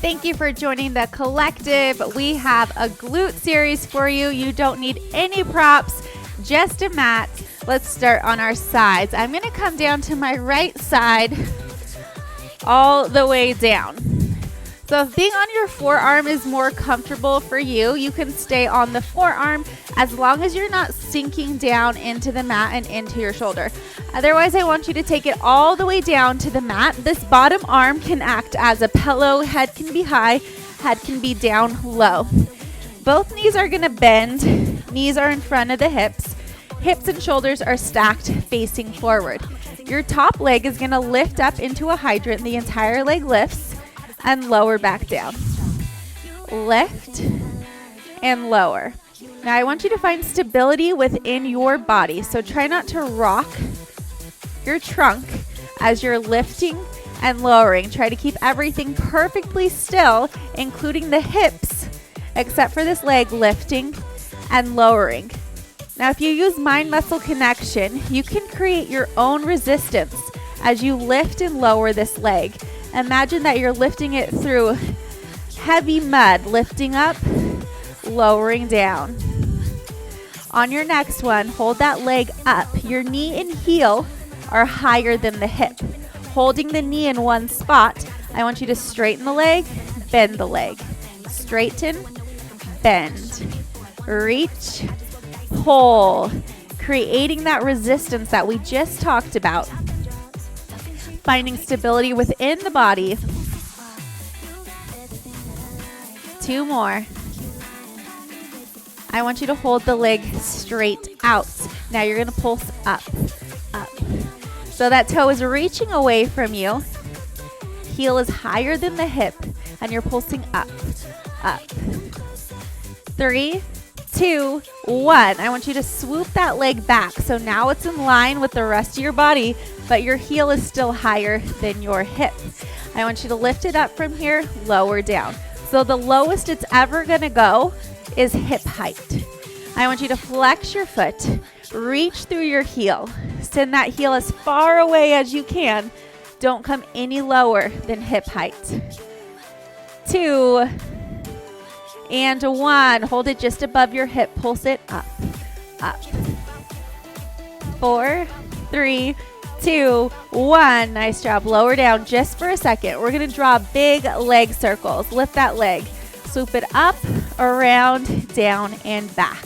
Thank you for joining the collective. We have a glute series for you. You don't need any props, just a mat. Let's start on our sides. I'm going to come down to my right side all the way down. So if being on your forearm is more comfortable for you, you can stay on the forearm as long as you're not sinking down into the mat and into your shoulder. Otherwise, I want you to take it all the way down to the mat. This bottom arm can act as a pillow. Head can be high, head can be down low. Both knees are going to bend. Knees are in front of the hips. Hips and shoulders are stacked facing forward. Your top leg is going to lift up into a hydrant. The entire leg lifts and lower back down. Lift and lower. Now I want you to find stability within your body. So try not to rock your trunk as you're lifting and lowering. Try to keep everything perfectly still, including the hips, except for this leg lifting and lowering. Now if you use mind-muscle connection, you can create your own resistance as you lift and lower this leg. Imagine that you're lifting it through heavy mud, lifting up, lowering down. On your next one, hold that leg up. Your knee and heel are higher than the hip. Holding the knee in one spot, I want you to straighten the leg, bend the leg. Straighten, bend, reach, pull, creating that resistance that we just talked about. Finding stability within the body. 2 more. I want you to hold the leg straight out. Now you're going to pulse up, up. So that toe is reaching away from you. Heel is higher than the hip, and you're pulsing up, up. 3, 2, 1. I want you to swoop that leg back. So now it's in line with the rest of your body, but your heel is still higher than your hip. I want you to lift it up from here, lower down. So the lowest it's ever going to go is hip height. I want you to flex your foot, reach through your heel. Send that heel as far away as you can. Don't come any lower than hip height. 2 and 1. Hold it just above your hip. Pulse it up, up. 4, 3, 2, 1. Nice job. Lower down just for a second. We're going to draw big leg circles. Lift that leg. Swoop it up, around, down, and back.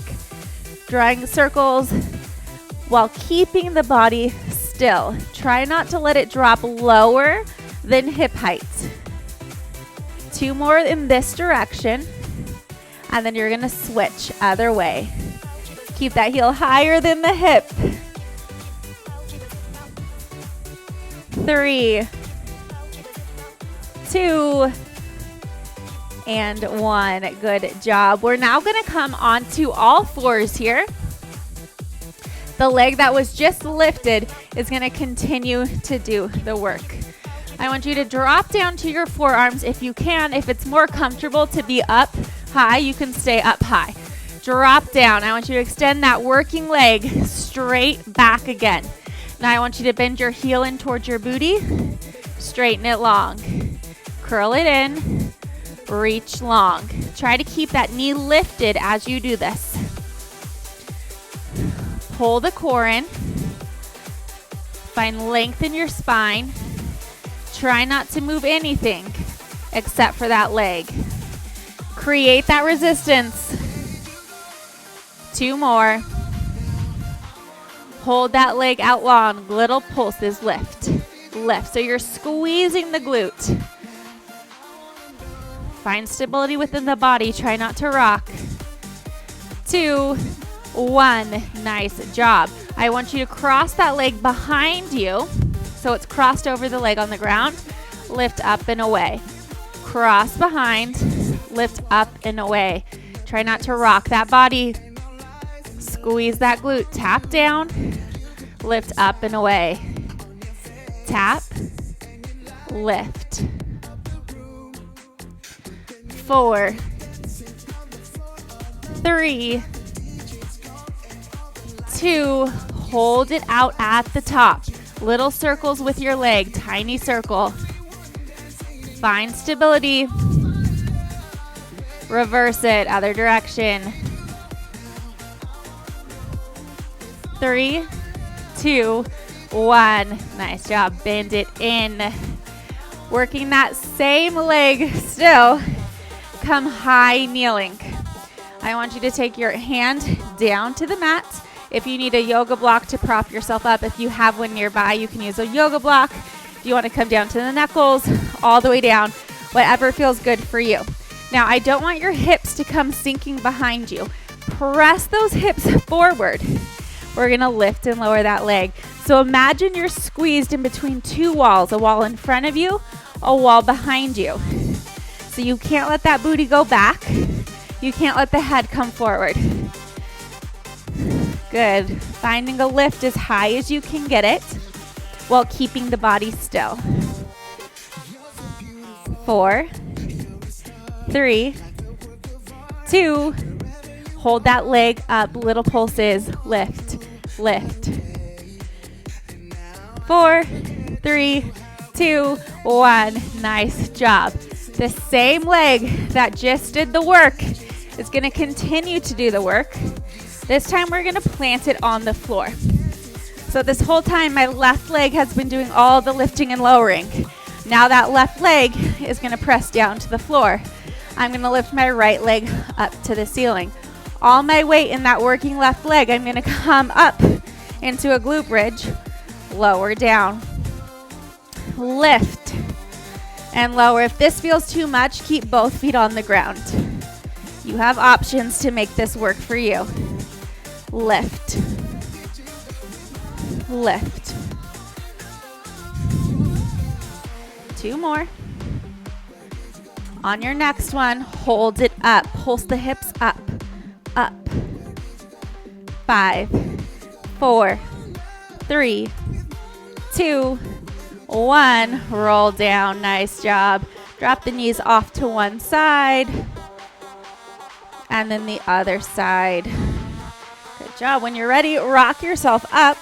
Drawing circles while keeping the body still. Try not to let it drop lower than hip height. 2 more in this direction, and then you're going to switch other way. Keep that heel higher than the hip. 3, 2, and 1. Good job. We're now going to come onto all fours here. The leg that was just lifted is going to continue to do the work. I want you to drop down to your forearms if you can. If it's more comfortable to be up high, you can stay up high. Drop down. I want you to extend that working leg straight back again. Now I want you to bend your heel in towards your booty. Straighten it long. Curl it in. Reach long. Try to keep that knee lifted as you do this. Pull the core in. Find length in your spine. Try not to move anything except for that leg. Create that resistance. 2 more. Hold that leg out long. Little pulses. Lift. Lift. So you're squeezing the glute. Find stability within the body. Try not to rock. 2, 1. Nice job. I want you to cross that leg behind you so it's crossed over the leg on the ground. Lift up and away. Cross behind. Lift up and away. Try not to rock that body. Squeeze that glute. Tap down. Lift up and away. Tap. Lift. 4, 3, 2, hold it out at the top. Little circles with your leg, tiny circle. Find stability. Reverse it, other direction. 3, 2, 1. Nice job. Bend it in. Working that same leg still. Come high kneeling. I want you to take your hand down to the mat. If you need a yoga block to prop yourself up, if you have one nearby, you can use a yoga block. If you want to come down to the knuckles, all the way down, whatever feels good for you. Now, I don't want your hips to come sinking behind you. Press those hips forward. We're going to lift and lower that leg. So imagine you're squeezed in between two walls, a wall in front of you, a wall behind you. So you can't let that booty go back. You can't let the head come forward. Good. Finding a lift as high as you can get it while keeping the body still. 4, 3, 2, hold that leg up, little pulses, lift, lift. 4, 3, 2, 1, nice job. The same leg that just did the work is gonna continue to do the work. This time we're gonna plant it on the floor. So this whole time my left leg has been doing all the lifting and lowering. Now that left leg is gonna press down to the floor. I'm gonna lift my right leg up to the ceiling. All my weight in that working left leg, I'm gonna come up into a glute bridge, lower down, lift, and lower. If this feels too much, keep both feet on the ground. You have options to make this work for you. Lift, lift. 2 more. On your next one, hold it up. Pulse the hips up, up. 5, 4, 3, 2, 1. Roll down. Nice job. Drop the knees off to one side. And then the other side. Good job. When you're ready, rock yourself up.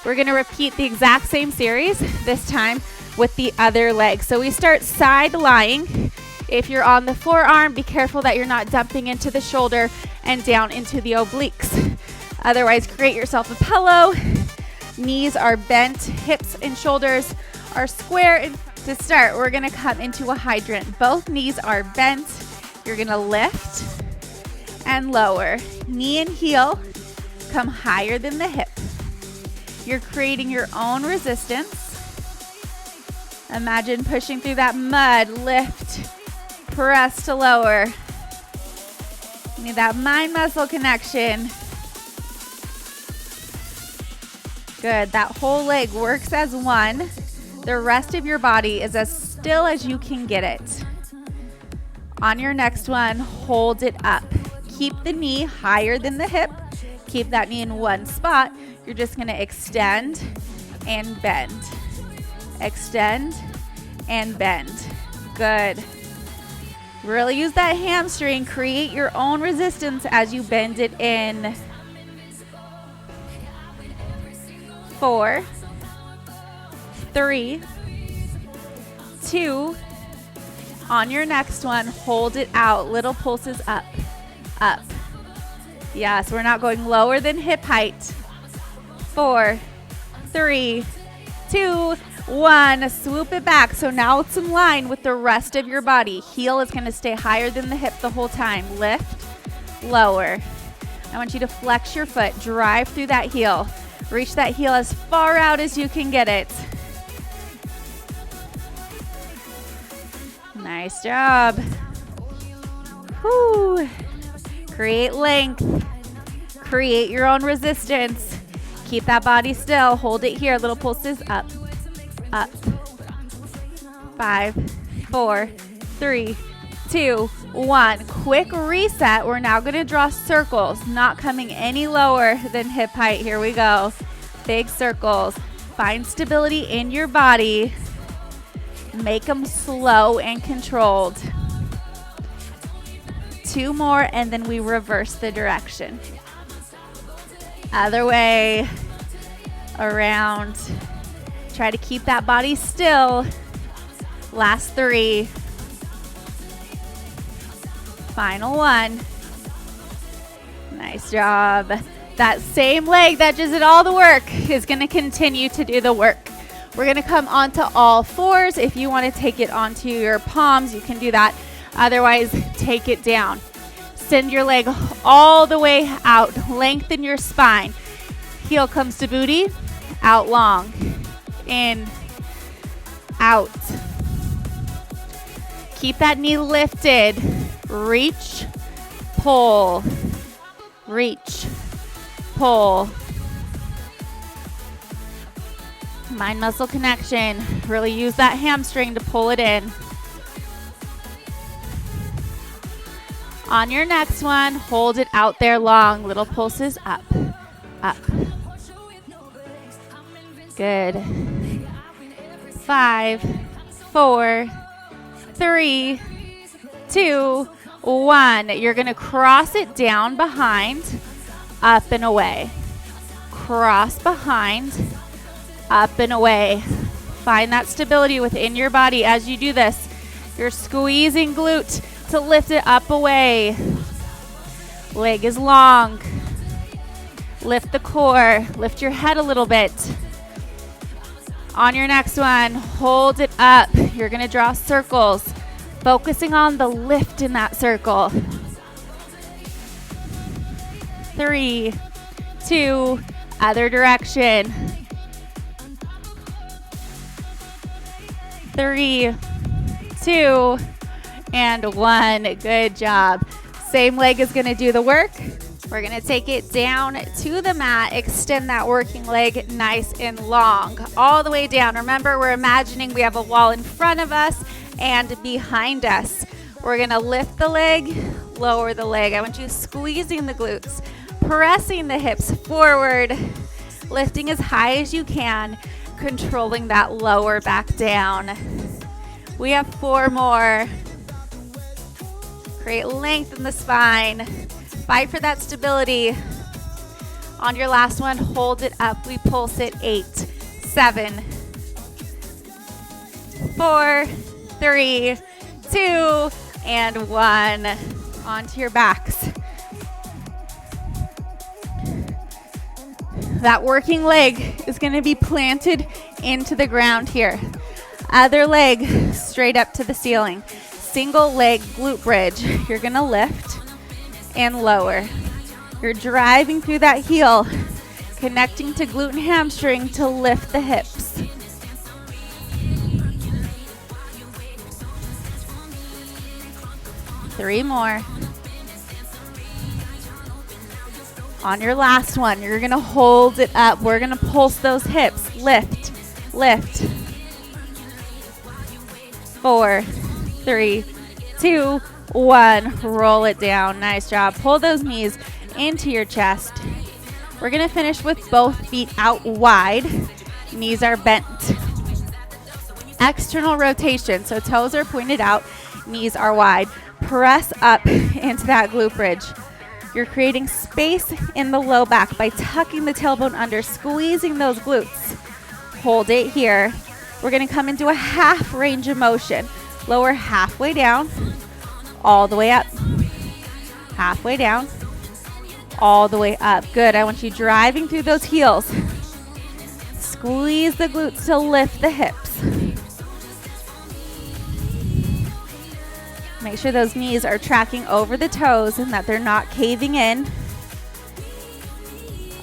We're going to repeat the exact same series, this time with the other leg. So we start side lying. If you're on the forearm, be careful that you're not dumping into the shoulder and down into the obliques. Otherwise, create yourself a pillow. Knees are bent, hips and shoulders are square. And to start, we're gonna come into a hydrant. Both knees are bent. You're gonna lift and lower. Knee and heel come higher than the hip. You're creating your own resistance. Imagine pushing through that mud. Lift, press to lower. You need that mind-muscle connection. Good. That whole leg works as one. The rest of your body is as still as you can get it. On your next one, hold it up. Keep the knee higher than the hip. Keep that knee in one spot. You're just going to extend and bend. Extend and bend. Good. Really use that hamstring. Create your own resistance as you bend it in. 4, 3, 2. On your next one, hold it out. Little pulses up, up. Yes, we're not going lower than hip height. 4, 3, 2, 1. Swoop it back. So now it's in line with the rest of your body. Heel is going to stay higher than the hip the whole time. Lift, lower. I want you to flex your foot. Drive through that heel. Reach that heel as far out as you can get it. Nice job. Whew. Create length. Create your own resistance. Keep that body still. Hold it here. Little pulses up, up. 5, 4, 3, 2, 1. Quick reset. We're now going to draw circles, not coming any lower than hip height. Here we go. Big circles. Find stability in your body. Make them slow and controlled. 2 more, and then we reverse the direction. Other way, around. Try to keep that body still. Last 3. Final one. Nice job. That same leg that just did all the work is going to continue to do the work. We're going to come onto all fours. If you want to take it onto your palms, you can do that. Otherwise, take it down. Send your leg all the way out. Lengthen your spine. Heel comes to booty. Out long. In. Out. Keep that knee lifted. Reach. Pull. Reach. Pull. Mind muscle connection. Really use that hamstring to pull it in. On your next one, hold it out there long. Little pulses up, up. Good. 5, 4, 3, 2, 1. You're going to cross it down behind, up and away. Cross behind, up and away. Find that stability within your body as you do this. You're squeezing glute to lift it up away. Leg is long. Lift the core. Lift your head a little bit. On your next one, hold it up. You're going to draw circles, focusing on the lift in that circle. 3, 2, other direction. 3, 2, and 1. Good job. Same leg is going to do the work. We're going to take it down to the mat. Extend that working leg nice and long. All the way down. Remember, we're imagining we have a wall in front of us and behind us. We're going to lift the leg, lower the leg. I want you squeezing the glutes, pressing the hips forward, lifting as high as you can, controlling that lower back down. We have 4 more. Create length in the spine. Fight for that stability. On your last one, hold it up. We pulse it. 8, 7, 4, 3, 2, and 1. Onto your backs. That working leg is going to be planted into the ground here. Other leg straight up to the ceiling. Single leg glute bridge. You're going to lift and lower. You're driving through that heel, connecting to glute and hamstring to lift the hips. Three more. On your last one, you're going to hold it up. We're going to pulse those hips. Lift, lift. 4, 3, 2, 1. Roll it down. Nice job. Pull those knees into your chest. We're going to finish with both feet out wide. Knees are bent. External rotation. So toes are pointed out. Knees are wide. Press up into that glute bridge. You're creating space in the low back by tucking the tailbone under, squeezing those glutes. Hold it here. We're going to come into a half range of motion. Lower halfway down, all the way up. Halfway down, all the way up. Good. I want you driving through those heels. Squeeze the glutes to lift the hips. Make sure those knees are tracking over the toes and that they're not caving in.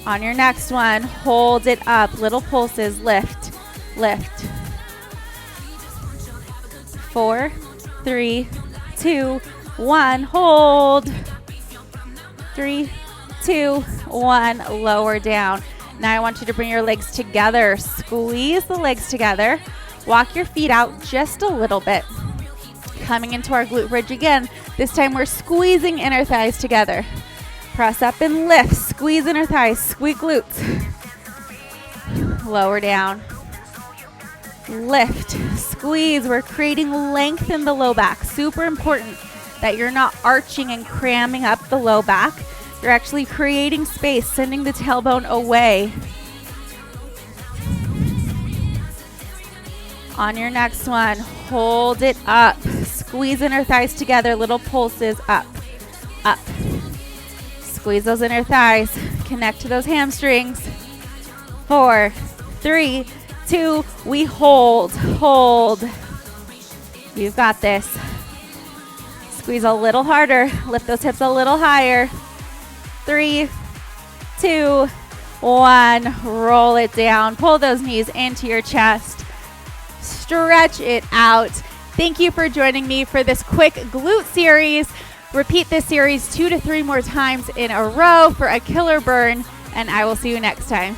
On your next one, hold it up. Little pulses. Lift, lift. 4, 3, 2, 1. Hold. 3, 2, 1. Lower down. Now I want you to bring your legs together. Squeeze the legs together. Walk your feet out just a little bit. Coming into our glute bridge again. This time we're squeezing inner thighs together. Press up and lift. Squeeze inner thighs. Squeeze glutes. Lower down. Lift. Squeeze. We're creating length in the low back. Super important that you're not arching and cramming up the low back. You're actually creating space, sending the tailbone away. On your next one, hold it up. Squeeze inner thighs together, little pulses up. up. Squeeze those inner thighs. Connect to those hamstrings. 4, 3, 2, we hold. You've got this. Squeeze a little harder. Lift those hips a little higher. 3, 2, 1. Roll it down. Pull those knees into your chest. Stretch it out. Thank you for joining me for this quick glute series. Repeat this series 2 to 3 more times in a row for a killer burn, and I will see you next time.